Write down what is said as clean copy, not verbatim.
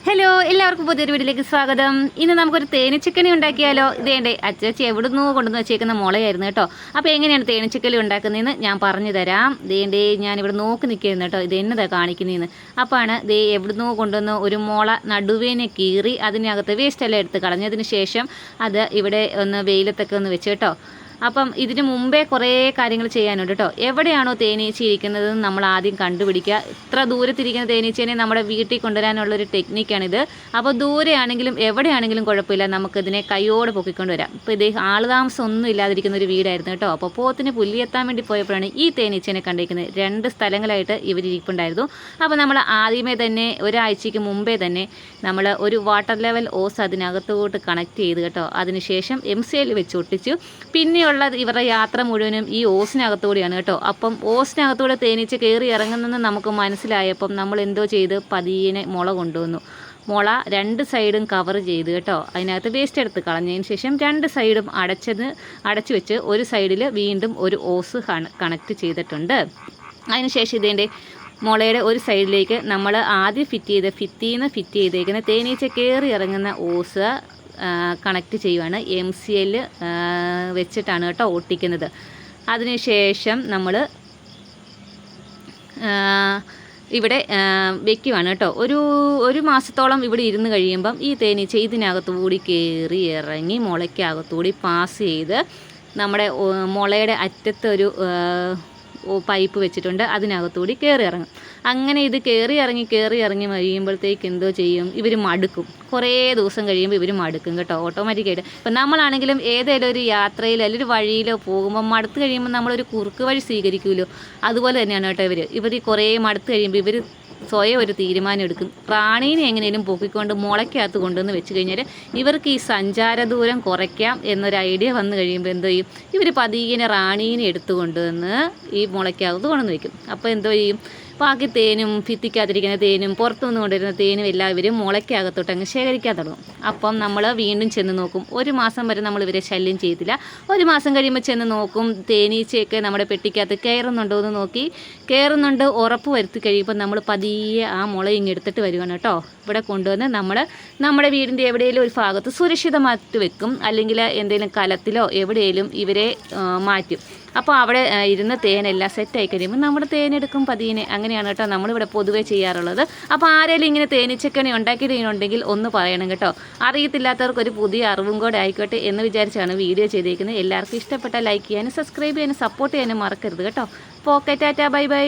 Hello, എല്ലാവർക്കും പുതിയൊരു വീട്ടിലേക്ക് സ്വാഗതം. ഇന്ന് നമുക്കൊരു തേനീച്ചക്കണി ഉണ്ടാക്കിയാലോ? ഇതേണ്ടേ അച്ചച്ചി എവിടുന്നോ കൊണ്ടുവന്ന് വെച്ചേക്കുന്ന മുളയായിരുന്നു കേട്ടോ. അപ്പോൾ എങ്ങനെയാണ് തേനീച്ചക്കലി ഉണ്ടാക്കുന്നതെന്ന് ഞാൻ പറഞ്ഞു തരാം. ദേണ്ടേ ഞാനിവിടെ നോക്കി നിൽക്കുന്നു കേട്ടോ, ഇത് എന്നതാണ് കാണിക്കുന്നതെന്ന്. അപ്പോഴാണ് ദേ എവിടുന്നോ കൊണ്ടുവന്ന് ഒരു മുള നടുവേനെ കീറി അതിനകത്ത് വേസ്റ്റെല്ലാം എടുത്ത് കളഞ്ഞതിന് ശേഷം അത് ഇവിടെ ഒന്ന് വെയിലത്തൊക്കെ ഒന്ന് വെച്ച് കേട്ടോ. അപ്പം ഇതിന് മുമ്പേ കുറേ കാര്യങ്ങൾ ചെയ്യാനുണ്ട് കേട്ടോ. എവിടെയാണോ തേനീച്ച ഇരിക്കുന്നതെന്ന് നമ്മൾ ആദ്യം കണ്ടുപിടിക്കുക. ഇത്ര ദൂരത്തിരിക്കുന്ന തേനീച്ചേനെ നമ്മുടെ വീട്ടിൽ കൊണ്ടുവരാനുള്ളൊരു ടെക്നിക്കാണിത്. അപ്പോൾ ദൂരെയാണെങ്കിലും എവിടെയാണെങ്കിലും കുഴപ്പമില്ല, നമുക്കിതിനെ കൈയോടെ പൊക്കിക്കൊണ്ട് വരാം. ഇപ്പോൾ ഇതേ ആളുതാമസം ഒന്നും ഇല്ലാതിരിക്കുന്ന ഒരു വീടായിരുന്നു കേട്ടോ. അപ്പോൾ പോത്തിന് പുല്ലിയെത്താൻ വേണ്ടി പോയപ്പോഴാണ് ഈ തേനീച്ചേനെ കണ്ടിരിക്കുന്നത്. 2 സ്ഥലങ്ങളായിട്ട് ഇവരിപ്പുണ്ടായിരുന്നു. അപ്പോൾ നമ്മൾ ആദ്യമേ തന്നെ ഒരാഴ്ചയ്ക്ക് മുമ്പേ തന്നെ നമ്മൾ ഒരു വാട്ടർ ലെവൽ ഓസ് അതിനകത്തോട്ട് കണക്ട് ചെയ്ത് കേട്ടോ. അതിനുശേഷം MCL വെച്ച് ഒട്ടിച്ചു. പിന്നെ ഇവരുടെ യാത്ര മുഴുവനും ഈ ഓസിനകത്തൂടെയാണ് കേട്ടോ. അപ്പം ഓസിനകത്തൂടെ തേനീച്ച കയറി ഇറങ്ങുന്നെന്ന് നമുക്ക് മനസ്സിലായപ്പം നമ്മൾ എന്തോ ചെയ്ത് പതിയെ മുള കൊണ്ടുവന്നു. മുള 2 സൈഡും കവർ ചെയ്ത് കേട്ടോ. അതിനകത്ത് വേസ്റ്റ് എടുത്ത് കളഞ്ഞതിന് ശേഷം 2 സൈഡും അടച്ചു വെച്ച് ഒരു സൈഡിൽ വീണ്ടും ഒരു ഓസ് കണക്ട് ചെയ്തിട്ടുണ്ട്. അതിനുശേഷം ഇതിൻ്റെ മുളയുടെ ഒരു സൈഡിലേക്ക് നമ്മൾ ആദ്യം ഭിത്തിയിൽ ഫിറ്റ് ചെയ്തേക്കുന്ന തേനീച്ച കയറി ഇറങ്ങുന്ന ഓസ് കണക്ട് ചെയ്യുവാണ്. MCL വെച്ചിട്ടാണ് കേട്ടോ ഒട്ടിക്കുന്നത്. അതിനുശേഷം നമ്മൾ ഇവിടെ വെക്കുവാണ് കേട്ടോ. ഒരു മാസത്തോളം ഇവിടെ ഇരുന്ന് കഴിയുമ്പം ഈ തേനീച്ച ഇതിനകത്തുകൂടി കയറി ഇറങ്ങി മുളയ്ക്കകത്തുകൂടി പാസ് ചെയ്ത് നമ്മുടെ മുളയുടെ അറ്റത്തൊരു പൈപ്പ് വെച്ചിട്ടുണ്ട്, അതിനകത്തുകൂടി കയറി ഇറങ്ങും. അങ്ങനെ ഇത് കയറി ഇറങ്ങി കഴിയുമ്പോഴത്തേക്ക് എന്തോ ചെയ്യും, ഇവർ മടുക്കും. കുറേ ദിവസം കഴിയുമ്പോൾ ഇവർ മടുക്കും കേട്ടോ, ഓട്ടോമാറ്റിക്കായിട്ട്. ഇപ്പം നമ്മളാണെങ്കിലും ഏതെങ്കിലും ഒരു യാത്രയിലോ അല്ലെങ്കിൽ ഒരു വഴിയിലോ പോകുമ്പോൾ മടുത്ത് കഴിയുമ്പോൾ നമ്മളൊരു കുറുക്ക് വഴി സ്വീകരിക്കുമല്ലോ, അതുപോലെ തന്നെയാണ് കേട്ടോ ഇവർ കുറേ മടുത്ത് കഴിയുമ്പോൾ ഇവർ സ്വയം ഒരു തീരുമാനം എടുക്കും. റാണീനെ എങ്ങനെയും പൊക്കിക്കൊണ്ട് മുളയ്ക്കകത്ത് കൊണ്ടുവന്ന് വെച്ച് കഴിഞ്ഞാൽ ഇവർക്ക് ഈ സഞ്ചാര ദൂരം കുറയ്ക്കാം എന്നൊരു ഐഡിയ വന്നു കഴിയുമ്പോൾ എന്തോ ചെയ്യും, ഇവർ പതിയെ റാണീനെ എടുത്തു കൊണ്ടുവന്ന് ഈ മുളയ്ക്കകത്ത് കൊണ്ടുവന്ന് വയ്ക്കും. അപ്പോൾ എന്തോ ചെയ്യും, ബാക്കി തേനും ഭിത്തിക്കകത്തിരിക്കുന്ന തേനും പുറത്തുനിന്ന് കൊണ്ടുവരുന്ന തേനും എല്ലാവരും മുളയ്ക്കകത്തോട്ട് അങ്ങ് ശേഖരിക്കാൻ തുടങ്ങും. അപ്പം നമ്മൾ വീണ്ടും ചെന്ന് നോക്കും. 1 മാസം വരെ നമ്മൾ ഇവരെ ശല്യം ചെയ്തില്ല. 1 മാസം കഴിയുമ്പോൾ ചെന്ന് നോക്കും, തേനീച്ചയൊക്കെ നമ്മുടെ പെട്ടിക്കകത്ത് കയറുന്നുണ്ടോ എന്ന് നോക്കി. കയറുന്നുണ്ട് ഉറപ്പ് വരുത്തി കഴിയുമ്പോൾ നമ്മൾ പതിയെ ആ മുള ഇങ്ങെടുത്തിട്ട് വരുവാണ് കേട്ടോ. ഇവിടെ കൊണ്ടുവന്ന് നമ്മുടെ വീടിൻ്റെ എവിടെയെങ്കിലും ഒരു ഭാഗത്ത് സുരക്ഷിതമായിട്ട് വെക്കും, അല്ലെങ്കിൽ എന്തെങ്കിലും കലത്തിലോ എവിടെയെങ്കിലും ഇവരെ മാറ്റും. അപ്പോൾ അവിടെ ഇരുന്ന് തേനെല്ലാം സെറ്റായി കഴിയുമ്പോൾ നമ്മുടെ തേനെടുക്കും പതിയെ. അങ്ങനെയാണ് കേട്ടോ നമ്മളിവിടെ പൊതുവേ ചെയ്യാറുള്ളത്. അപ്പോൾ ആരെങ്കിലും ഇങ്ങനെ തേനീച്ചക്കണി ഉണ്ടാക്കിയിട്ടുണ്ടെങ്കിൽ ഒന്ന് പറയണം കേട്ടോ. അറിയത്തില്ലാത്തവർക്ക് ഒരു പുതിയ അറിവും കൂടെ ആയിക്കോട്ടെ എന്ന് വിചാരിച്ചാണ് വീഡിയോ ചെയ്തേക്കുന്നത്. എല്ലാവർക്കും ഇഷ്ടപ്പെട്ടാൽ ലൈക്ക് ചെയ്യാനും സബ്സ്ക്രൈബ് ചെയ്യാനും സപ്പോർട്ട് ചെയ്യാനും മറക്കരുത് കേട്ടോ. അപ്പോൾ ഓക്കെ, ടാറ്റാ, ബൈ ബൈ.